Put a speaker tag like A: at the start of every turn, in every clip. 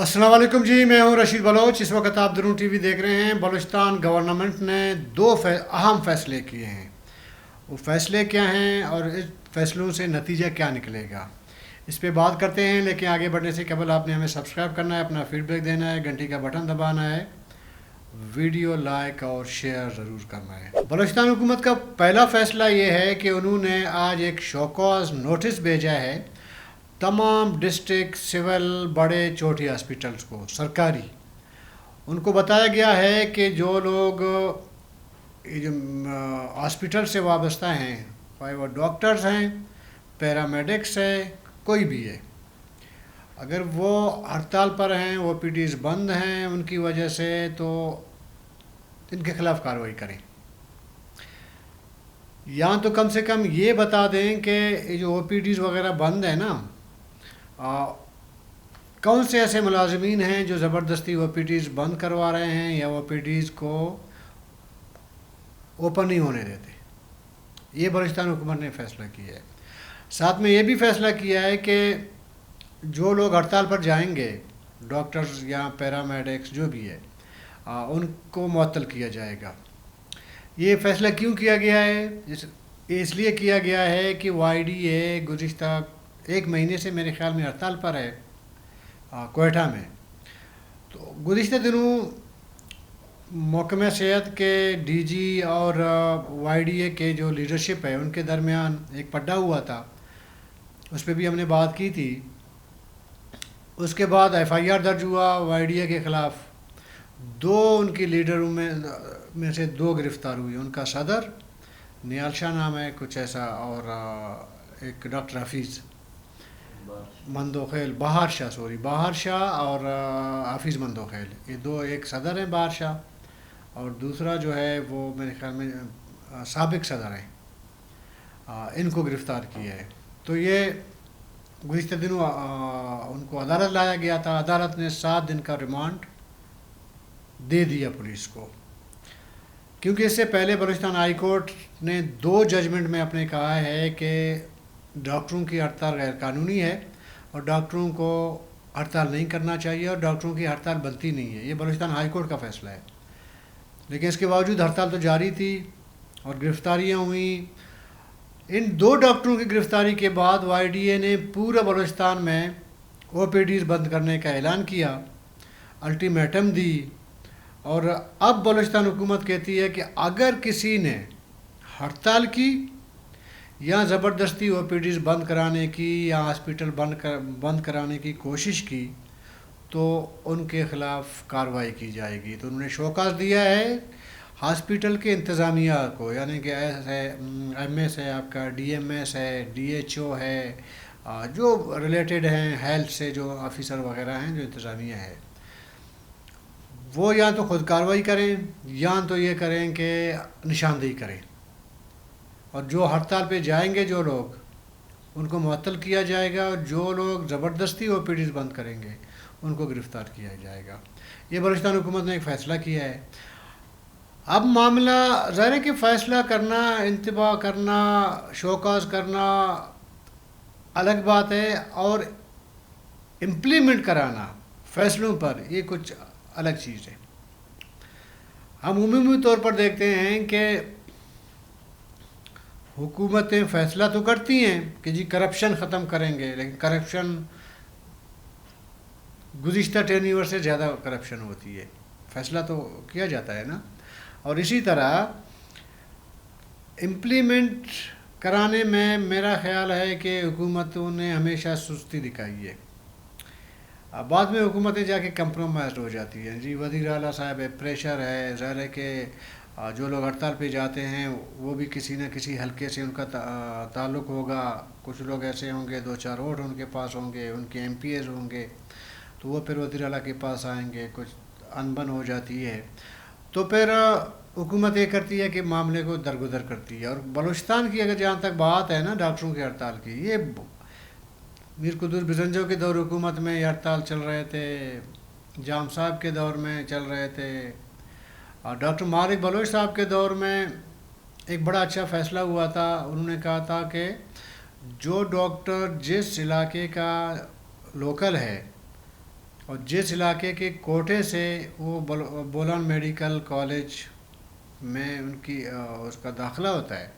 A: السلام علیکم جی، میں ہوں رشید بلوچ۔ اس وقت آپ درون ٹی وی دیکھ رہے ہیں۔ بلوچستان گورنمنٹ نے دو اہم فیصلے کیے ہیں۔ وہ فیصلے کیا ہیں اور اس فیصلوں سے نتیجہ کیا نکلے گا، اس پہ بات کرتے ہیں۔ لیکن آگے بڑھنے سے قبل آپ نے ہمیں سبسکرائب کرنا ہے، اپنا فیڈ بیک دینا ہے، گھنٹی کا بٹن دبانا ہے، ویڈیو لائک اور شیئر ضرور کرنا ہے۔ بلوچستان حکومت کا پہلا فیصلہ یہ ہے کہ انہوں نے آج ایک شوکاز نوٹس بھیجا ہے تمام ڈسٹرکٹ سول بڑے چوٹی ہاسپٹلز کو، سرکاری۔ ان کو بتایا گیا ہے کہ جو لوگ ہاسپٹل سے وابستہ ہیں، چاہے وہ ڈاکٹرز ہیں، پیرامیڈکس ہے، کوئی بھی ہے، اگر وہ ہڑتال پر ہیں، وہ پی ڈیز بند ہیں ان کی وجہ سے، تو ان کے خلاف کارروائی کریں، یا تو کم سے کم یہ بتا دیں کہ یہ جو او پی ڈیز وغیرہ بند ہیں نا، کون سے ایسے ملازمین ہیں جو زبردستی او پی ڈیز بند کروا رہے ہیں یا او پی ڈیز کو اوپن نہیں ہونے دیتے۔ یہ بلوچستان حکومت نے فیصلہ کیا ہے۔ ساتھ میں یہ بھی فیصلہ کیا ہے کہ جو لوگ ہڑتال پر جائیں گے، ڈاکٹرز یا پیرامیڈکس جو بھی ہے، ان کو معطل کیا جائے گا۔ یہ فیصلہ کیوں کیا گیا ہے؟ اس لیے کیا گیا ہے کہ وائی ڈی اے گزشتہ ایک مہینے سے میرے خیال میں ہڑتال پر ہے کوئٹہ میں۔ تو گزشتہ دنوں محکمہ صحت کے ڈی جی اور وائی ڈی اے کے جو لیڈرشپ ہے ان کے درمیان ایک پڈا ہوا تھا، اس پہ بھی ہم نے بات کی تھی۔ اس کے بعد ایف آئی آر درج ہوا وائی ڈی اے کے خلاف۔ دو ان کی لیڈروں میں سے دو گرفتار ہوئی، ان کا صدر نیال شاہ نام ہے کچھ ایسا، اور ایک ڈاکٹر حفیظ مندوخیل، باہر شاہ اور حفیظ مندوخیل، یہ دو، ایک صدر ہیں باہر شاہ اور دوسرا جو ہے وہ میرے خیال میں سابق صدر ہیں۔ ان کو گرفتار کیا ہے۔ تو یہ گزشتہ دنوں ان کو عدالت لایا گیا تھا۔ عدالت نے 7 دن کا ریمانڈ دے دیا پولیس کو، کیونکہ اس سے پہلے بلوچستان ہائی کورٹ نے 2 ججمنٹ میں اپنے کہا ہے کہ ڈاکٹروں کی ہڑتال غیر قانونی ہے اور ڈاکٹروں کو ہڑتال نہیں کرنا چاہیے، اور ڈاکٹروں کی ہڑتال بنتی نہیں ہے۔ یہ بلوچستان ہائی کورٹ کا فیصلہ ہے، لیکن اس کے باوجود ہڑتال تو جاری تھی اور گرفتاریاں ہوئیں۔ ان 2 ڈاکٹروں کی گرفتاری کے بعد وائی ڈی اے نے پورا بلوچستان میں او پی ڈیز بند کرنے کا اعلان کیا، الٹیمیٹم دی، اور اب بلوچستان حکومت کہتی ہے کہ اگر کسی نے ہڑتال کی یا زبردستی او پی ڈیز بند کرانے کی یا ہاسپٹل بند کرانے کی کوشش کی تو ان کے خلاف کارروائی کی جائے گی۔ تو انہوں نے شوکاز دیا ہے ہاسپٹل کے انتظامیہ کو، یعنی کہ ایم ایس ہے، آپ کا ڈی ایم ایس ہے، ڈی ایچ او ہے، جو ریلیٹڈ ہیں ہیلتھ سے، جو آفیسر وغیرہ ہیں، جو انتظامیہ ہے، وہ یا تو خود کارروائی کریں یا تو یہ کریں کہ نشاندہی کریں، اور جو ہڑتال پہ جائیں گے جو لوگ، ان کو معطل کیا جائے گا، اور جو لوگ زبردستی او پی ڈیز بند کریں گے ان کو گرفتار کیا جائے گا۔ یہ بلوچستان حکومت نے ایک فیصلہ کیا ہے۔ اب معاملہ ظاہر ہے کہ فیصلہ کرنا، انتباہ کرنا، شوکاز کرنا الگ بات ہے، اور امپلیمنٹ کرانا فیصلوں پر یہ کچھ الگ چیز ہے۔ ہم عمومی طور پر دیکھتے ہیں کہ حکومتیں فیصلہ تو کرتی ہیں کہ جی کرپشن ختم کریں گے، لیکن کرپشن گزشتہ 10 ایئر سے زیادہ کرپشن ہوتی ہے۔ فیصلہ تو کیا جاتا ہے نا، اور اسی طرح امپلیمنٹ کرانے میں میرا خیال ہے کہ حکومتوں نے ہمیشہ سستی دکھائی ہے۔ بعد میں حکومتیں جا کے کمپرومائز ہو جاتی ہیں، جی وزیر اعلیٰ صاحب ہے، پریشر ہے، ظاہر ہے کہ جو لوگ ہڑتال پہ جاتے ہیں وہ بھی کسی نہ کسی حلقے سے ان کا تعلق ہوگا، کچھ لوگ ایسے ہوں گے 2-4 ووٹ ان کے پاس ہوں گے، ان کے ایم پی ایز ہوں گے، تو وہ پھر وزیر اعلیٰ کے پاس آئیں گے، کچھ انبن ہو جاتی ہے، تو پھر حکومت یہ کرتی ہے کہ معاملے کو درگزر کرتی ہے۔ اور بلوچستان کی اگر جہاں تک بات ہے نا ڈاکٹروں کی ہڑتال کی، یہ میر قدوس بزنجو کے دور حکومت میں یہ ہڑتال چل رہے تھے، جام صاحب کے دور میں چل رہے تھے، اور ڈاکٹر مالک بلوچ صاحب کے دور میں ایک بڑا اچھا فیصلہ ہوا تھا۔ انہوں نے کہا تھا کہ جو ڈاکٹر جس علاقے کا لوکل ہے، اور جس علاقے کے کوٹے سے وہ بولان میڈیکل کالج میں ان کی اس کا داخلہ ہوتا ہے،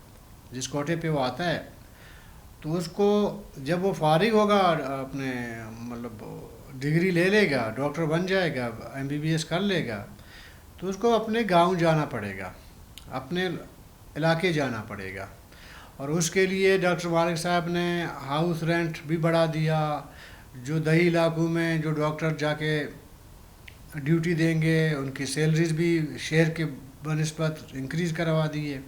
A: جس کوٹے پہ وہ آتا ہے، تو اس کو جب وہ فارغ ہوگا اپنے مطلب ڈگری لے لے گا، ڈاکٹر بن جائے گا، MBBS کر لے گا، تو اس کو اپنے گاؤں جانا پڑے گا، اپنے علاقے جانا پڑے گا، اور اس کے لیے ڈاکٹر مالک صاحب نے ہاؤس رینٹ بھی بڑھا دیا، جو دیہی علاقوں میں جو ڈاکٹر جا کے ڈیوٹی دیں گے ان کی سیلریز بھی شہر کے بنسبت انکریز کروا دیے،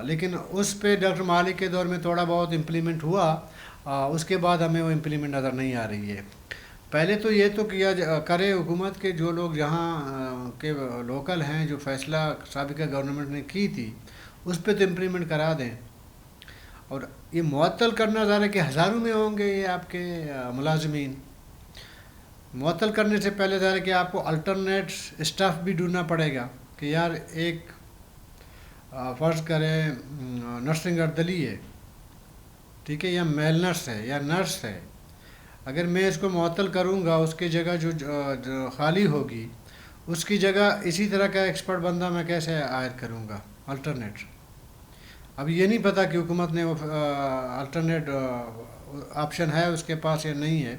A: لیکن اس پہ ڈاکٹر مالک کے دور میں تھوڑا بہت امپلیمنٹ ہوا، اس کے بعد ہمیں وہ امپلیمنٹ نظر نہیں آ رہی ہے۔ پہلے تو یہ تو کیا کرے حکومت کے جو لوگ جہاں کے لوکل ہیں، جو فیصلہ سابقہ گورنمنٹ نے کی تھی اس پہ تو امپلیمنٹ کرا دیں، اور یہ معطل کرنا ظاہر ہے کہ ہزاروں میں ہوں گے یہ آپ کے ملازمین، معطل کرنے سے پہلے ظاہر ہے کہ آپ کو الٹرنیٹ اسٹاف بھی ڈھونڈنا پڑے گا کہ یار ایک فرض کریں نرسنگ اردلی ہے، ٹھیک ہے، یا میل نرس ہے یا نرس ہے، اگر میں اس کو معطل کروں گا اس کی جگہ جو خالی ہوگی اس کی جگہ اسی طرح کا ایکسپرٹ بندہ میں کیسے عائد کروں گا الٹرنیٹ؟ اب یہ نہیں پتہ کہ حکومت نے وہ الٹرنیٹ آپشن ہے اس کے پاس یا نہیں ہے،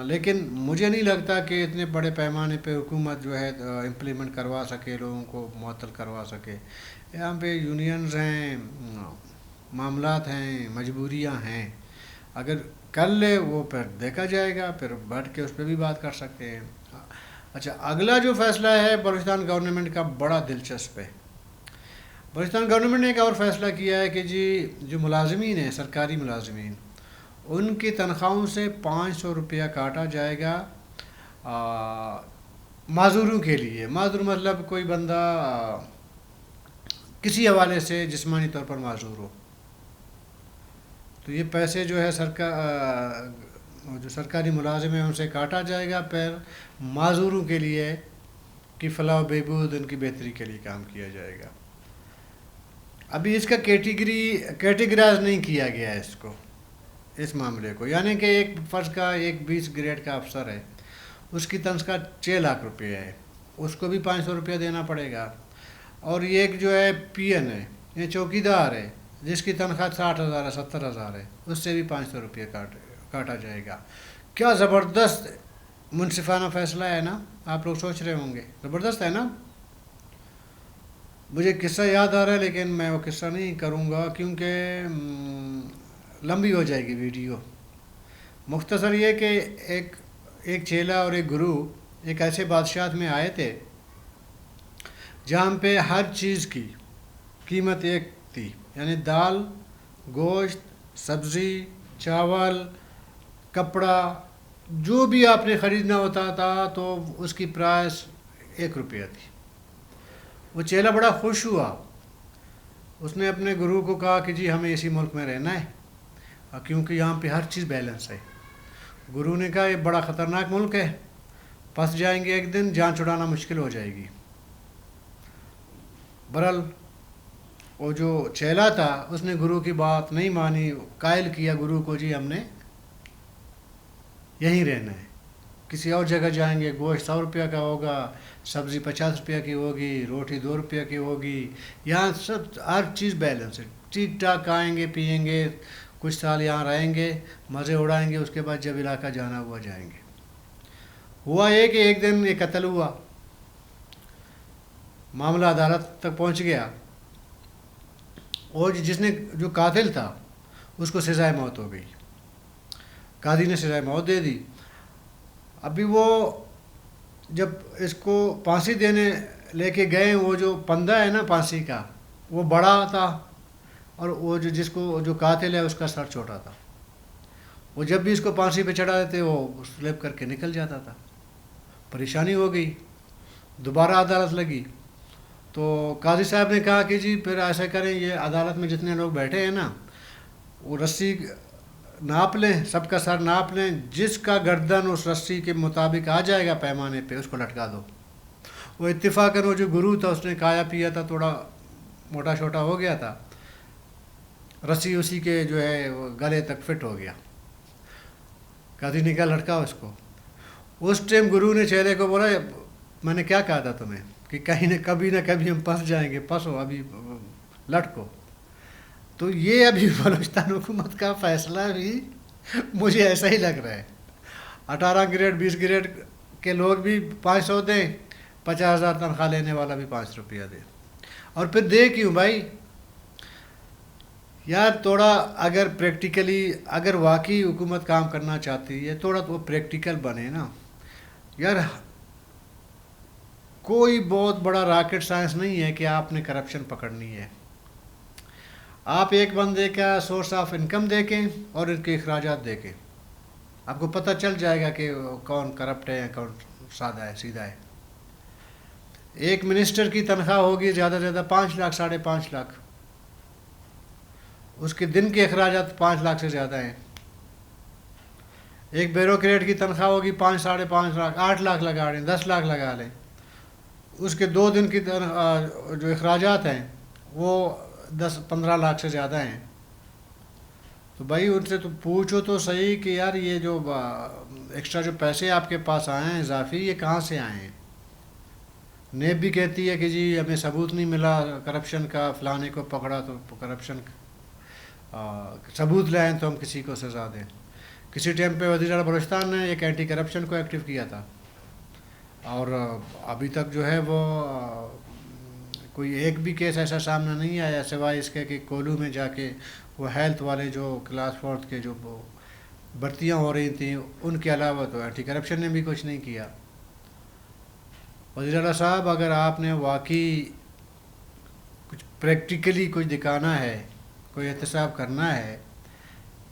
A: لیکن مجھے نہیں لگتا کہ اتنے بڑے پیمانے پہ حکومت جو ہے امپلیمنٹ کروا سکے، لوگوں کو معطل کروا سکے۔ یہاں پہ یونینز ہیں، معاملات ہیں، مجبوریاں ہیں، اگر کر لے وہ پھر دیکھا جائے گا، پھر بیٹھ کے اس پہ بھی بات کر سکتے ہیں۔ اچھا، اگلا جو فیصلہ ہے بلوچستان گورنمنٹ کا بڑا دلچسپ ہے۔ بلوچستان گورنمنٹ نے ایک اور فیصلہ کیا ہے کہ جی جو ملازمین ہیں، سرکاری ملازمین، ان کی تنخواہوں سے 500 روپیہ کاٹا جائے گا معذوروں کے لیے۔ معذور مطلب کوئی بندہ کسی حوالے سے جسمانی طور پر معذور ہو، تو یہ پیسے جو ہے جو سرکاری ملازم ہیں ان سے کاٹا جائے گا، پھر معذوروں کے لیے کی فلاح و بہبود، ان کی بہتری کے لیے کام کیا جائے گا۔ ابھی اس کا کیٹیگرائز نہیں کیا گیا ہے اس معاملے کو، یعنی کہ ایک فرض کا ایک 20 گریڈ کا افسر ہے، اس کی تنخواہ 6 لاکھ روپے ہے، اس کو بھی 500 روپیہ دینا پڑے گا، اور یہ ایک جو ہے PN ہے، یہ چوکیدار ہے جس کی تنخواہ 60,000 ہے، 70,000 ہے، اس سے بھی 500 روپیہ کاٹا جائے گا۔ کیا زبردست منصفانہ فیصلہ ہے نا؟ آپ لوگ سوچ رہے ہوں گے زبردست ہے نا؟ مجھے قصہ یاد آ رہا ہے لیکن میں وہ قصہ نہیں کروں گا کیونکہ لمبی ہو جائے گی ویڈیو۔ مختصر یہ کہ ایک چیلا اور ایک گرو ایک ایسے بادشاہت میں آئے تھے جہاں پہ ہر چیز کی قیمت ایک تھی، یعنی دال، گوشت، سبزی، چاول، کپڑا، جو بھی آپ نے خریدنا ہوتا تھا تو اس کی پرائس 1 روپیہ تھی۔ وہ چیلا بڑا خوش ہوا، اس نے اپنے گرو کو کہا کہ جی ہمیں اسی ملک میں رہنا ہے کیونکہ یہاں پہ ہر چیز بیلنس ہے۔ گرو نے کہا یہ بڑا خطرناک ملک ہے، پھنس جائیں گے ایک دن، جان چھڑانا مشکل ہو جائے گی۔ برحال وہ جو چیلا تھا اس نے گرو کی بات نہیں مانی، قائل کیا گرو کو جی ہم نے یہیں رہنا ہے، کسی اور جگہ جائیں گے، گوشت 100 روپیہ کا ہوگا، سبزی 50 روپیہ کی ہوگی، روٹی 2 روپیہ کی ہوگی، یہاں سب ہر چیز بیلنس ہے، ٹھیک ٹھاک کھائیں گے پیئیں گے، کچھ سال یہاں رہیں گے، مزے اڑائیں گے، اس کے بعد جب علاقہ جانا ہوا جائیں گے۔ ہوا یہ کہ ایک دن یہ قتل ہوا، معاملہ عدالت تک پہنچ گیا، اور جس نے جو قاتل تھا اس کو سزائے موت ہو گئی، قاضی نے سزائے موت دے دی۔ ابھی وہ جب اس کو پھانسی دینے لے کے گئے، وہ جو پندہ ہے نا پھانسی کا وہ بڑا تھا، اور وہ جو قاتل ہے اس کا سر چھوٹا تھا، وہ جب بھی اس کو پھانسی پہ چڑھا دیتے وہ سلپ کر کے نکل جاتا تھا۔ پریشانی ہو گئی، دوبارہ عدالت لگی تو قاضی صاحب نے کہا کہ جی پھر ایسا کریں، یہ عدالت میں جتنے لوگ بیٹھے ہیں نا وہ رسی ناپ لیں، سب کا سر ناپ لیں، جس کا گردن اس رسی کے مطابق آ جائے گا پیمانے پہ اس کو لٹکا دو۔ وہ اتفاقاً وہ جو گرو تھا اس نے کھایا پیا تھا، تھوڑا موٹا چھوٹا ہو گیا تھا، رسی اسی کے جو ہے وہ گلے تک فٹ ہو گیا، قاضی نے کہا لٹکاؤ اس کو۔ اس ٹائم گرو نے چیلے کو بولا میں نے کیا کہا تھا تمہیں کہ کہیں نہ کبھی ہم پھنس جائیں گے، پھنسو ابھی لٹکو. تو یہ ابھی بلوچستان حکومت کا فیصلہ بھی مجھے ایسا ہی لگ رہا ہے. 18 گریڈ 20 گریڈ کے لوگ بھی 500 دیں، 50,000 تنخواہ لینے والا بھی 5 روپیہ دے. اور پھر دے کیوں بھائی؟ یار تھوڑا اگر پریکٹیکلی اگر واقعی حکومت کام کرنا چاہتی ہے تھوڑا تو وہ پریکٹیکل بنے نا یار. کوئی بہت بڑا راکٹ سائنس نہیں ہے کہ آپ نے کرپشن پکڑنی ہے. آپ ایک بندے کا سورس آف انکم دیکھیں اور ان کے اخراجات دیکھیں، آپ کو پتہ چل جائے گا کہ کون کرپٹ ہے کون سادہ ہے سیدھا ہے. ایک منسٹر کی تنخواہ ہوگی زیادہ سے زیادہ 5 لاکھ 5.5 لاکھ، اس کے دن کے اخراجات 5 لاکھ سے زیادہ ہیں. ایک بیوروکریٹ کی تنخواہ ہوگی 5.5 لاکھ، 8 لاکھ لگا لیں، 10 لاکھ لگا لیں، اس کے 2 دن کی جو اخراجات ہیں وہ 10-15 لاکھ سے زیادہ ہیں. تو بھائی ان سے تو پوچھو تو صحیح کہ یار یہ جو ایکسٹرا جو پیسے آپ کے پاس آئے ہیں اضافی، یہ کہاں سے آئے ہیں؟ نیب بھی کہتی ہے کہ جی ہمیں ثبوت نہیں ملا کرپشن کا، فلانے کو پکڑا تو کرپشن ثبوت لائیں تو ہم کسی کو سزا دیں. کسی ٹائم پہ وزیر اعلیٰ بلوچستان نے ایک اینٹی کرپشن کو ایکٹیو کیا تھا، اور ابھی تک جو ہے وہ کوئی ایک بھی کیس ایسا سامنے نہیں آیا سوائے اس کے کہ کولو میں جا کے وہ ہیلتھ والے جو کلاس 4 کے جو بھرتیاں ہو رہی تھیں ان کے علاوہ تو اینٹی کرپشن نے بھی کچھ نہیں کیا. وزیر اعلیٰ صاحب اگر آپ نے واقعی کچھ پریکٹیکلی کچھ دکھانا ہے، کوئی احتساب کرنا ہے،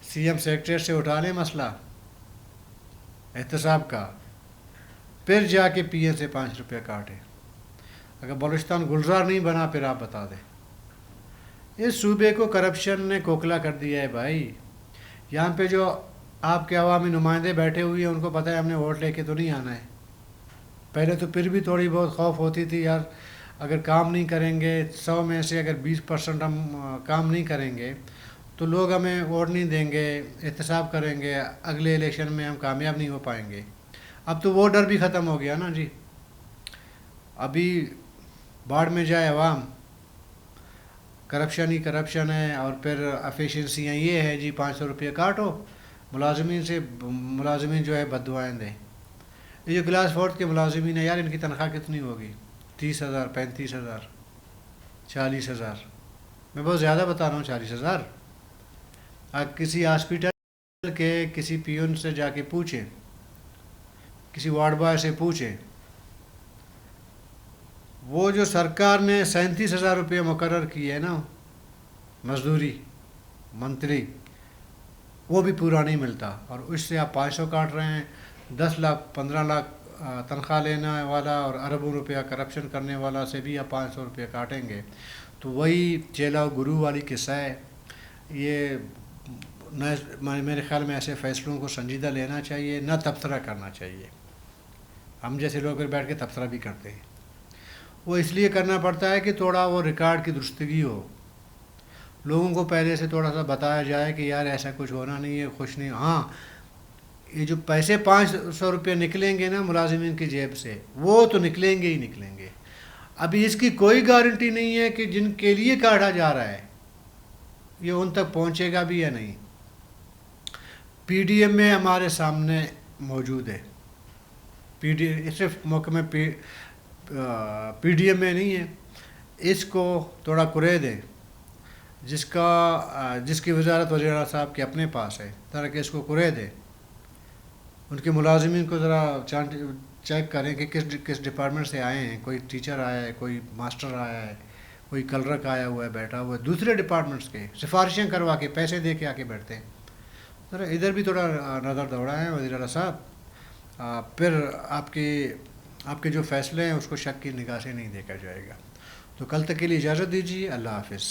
A: سی ایم سیکریٹریٹ سے اٹھا لیں مسئلہ احتساب کا، پھر جا کے پی ایم سے 5 روپیہ کاٹیں. اگر بلوچستان گلزار نہیں بنا پھر آپ بتا دیں. اس صوبے کو کرپشن نے کوکلا کر دیا ہے بھائی. یہاں پہ جو آپ کے عوامی نمائندے بیٹھے ہوئے ہیں ان کو پتہ ہے ہم نے ووٹ لے کے تو نہیں آنا ہے. پہلے تو پھر بھی تھوڑی بہت خوف ہوتی تھی یار اگر کام نہیں کریں گے، 100 میں سے اگر 20% ہم کام نہیں کریں گے تو لوگ ہمیں ووٹ نہیں دیں گے، احتساب کریں گے، اگلے الیکشن میں ہم کامیاب نہیں ہو پائیں گے. اب تو وہ ڈر بھی ختم ہو گیا نا جی. ابھی باڑھ میں جائے عوام، کرپشن ہی کرپشن ہے، اور پھر افیشنسیاں یہ ہے جی 500 روپیہ کاٹو، ملازمین جو ہے بد دعائیں دیں. یہ جو کلاس 4 کے ملازمین ہیں یار ان کی تنخواہ کتنی ہوگی؟ 30,000 35,000 40,000. میں بہت زیادہ بتا رہا ہوں 40,000. آپ کسی ہاسپیٹل کے کسی پیون سے جا کے پوچھیں، کسی وارڈ بوائے سے پوچھیں، وہ جو سرکار نے 37,000 روپے مقرر کیے ہیں نا مزدوری منتھلی، وہ بھی پورا نہیں ملتا، اور اس سے آپ 500 کاٹ رہے ہیں. 10 لاکھ 15 لاکھ تنخواہ لینے والا اور اربوں روپیہ کرپشن کرنے والا سے بھی آپ 500 روپیہ کاٹیں گے. تو وہی چیلا گرو والی قصہ ہے. یہ میرے خیال میں ایسے فیصلوں کو سنجیدہ لینا چاہیے، نہ تبصرہ کرنا چاہیے. ہم جیسے لوگ بیٹھ کے تبصرہ بھی کرتے ہیں، وہ اس لیے کرنا پڑتا ہے کہ تھوڑا وہ ریکارڈ کی درستگی ہو، لوگوں کو پہلے سے تھوڑا سا بتایا جائے کہ یار ایسا کچھ ہونا نہیں ہے، خوش نہیں. ہاں یہ جو پیسے 500 روپے نکلیں گے نا ملازمین کی جیب سے، وہ تو نکلیں گے ہی نکلیں گے. ابھی اس کی کوئی گارنٹی نہیں ہے کہ جن کے لیے کاٹا جا رہا ہے یہ ان تک پہنچے گا بھی یا نہیں. پی ڈی ایم میں ہمارے سامنے موجود ہے، صرف محکمہ پی ڈی ایم میں نہیں ہے. اس کو تھوڑا کرے دیں، جس کی وزارت وزیر اعلیٰ صاحب کے اپنے پاس ہے، طرح کہ اس کو کرے دیں. ان کے ملازمین کو ذرا چیک کریں کہ کس ڈپارٹمنٹ سے آئے ہیں. کوئی ٹیچر آیا ہے، کوئی ماسٹر آیا ہے، کوئی کلرک آیا ہوا ہے بیٹھا ہوا ہے دوسرے ڈپارٹمنٹس کے، سفارشیں کروا کے پیسے دے کے آ کے بیٹھتے ہیں. ذرا ادھر بھی تھوڑا نظر دوڑائیں وزیر اعلیٰ صاحب. پھر آپ کے جو فیصلے ہیں اس کو شک کی نگاہ سے نہیں دیکھا جائے گا. تو کل تک کے لیے اجازت دیجیے. اللہ حافظ.